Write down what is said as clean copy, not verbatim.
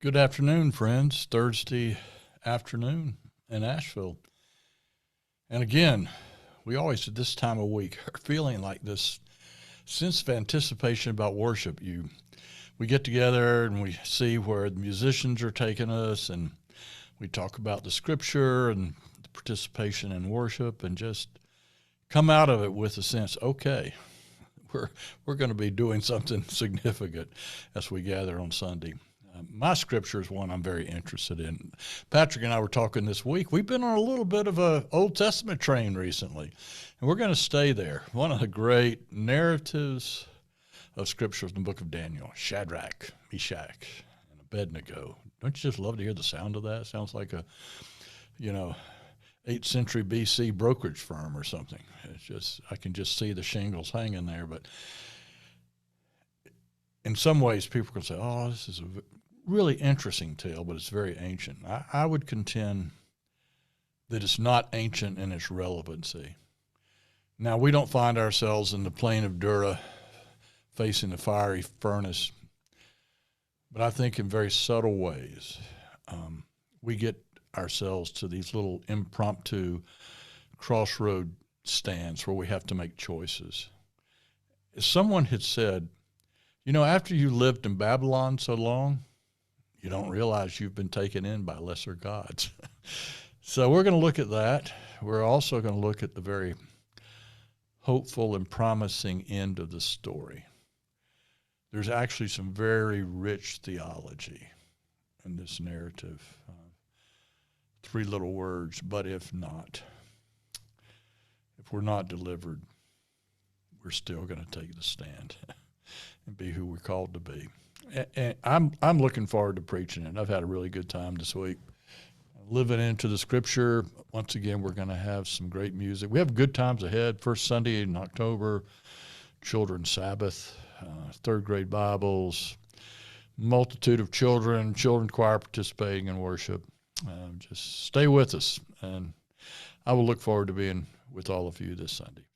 Good afternoon, friends. Thursday afternoon in Asheville. And again, we always at this time of week are feeling like this sense of anticipation about worship. We get together and we see where the musicians are taking us, and we talk about the scripture and the participation in worship, and just come out of it with a sense, okay, we're going to be doing something significant as we gather on Sunday. My scripture is one I'm very interested in. Patrick and I were talking this week. We've been on a little bit of a Old Testament train recently, and we're going to stay there. One of the great narratives of scripture is the book of Daniel, Shadrach, Meshach, and Abednego. Don't you just love to hear the sound of that? It sounds like a, 8th century BC brokerage firm or something. It's just, I can just see the shingles hanging there. But in some ways, people can say, oh, this is a really interesting tale, but it's very ancient. I would contend that it's not ancient in its relevancy. Now, we don't find ourselves in the plain of Dura facing the fiery furnace, but I think in very subtle ways, we get ourselves to these little impromptu crossroad stands where we have to make choices. As someone had said, after you lived in Babylon so long, you don't realize you've been taken in by lesser gods. So we're going to look at that. We're also going to look at the very hopeful and promising end of the story. There's actually some very rich theology in this narrative. 3 little words, but if not, if we're not delivered, we're still going to take the stand and be who we're called to be. And I'm looking forward to preaching it. I've had a really good time this week. Living into the scripture. Once again, we're going to have some great music. We have good times ahead. First Sunday in October, Children's Sabbath, 3rd grade Bibles, multitude of children choir participating in worship. Just stay with us, and I will look forward to being with all of you this Sunday.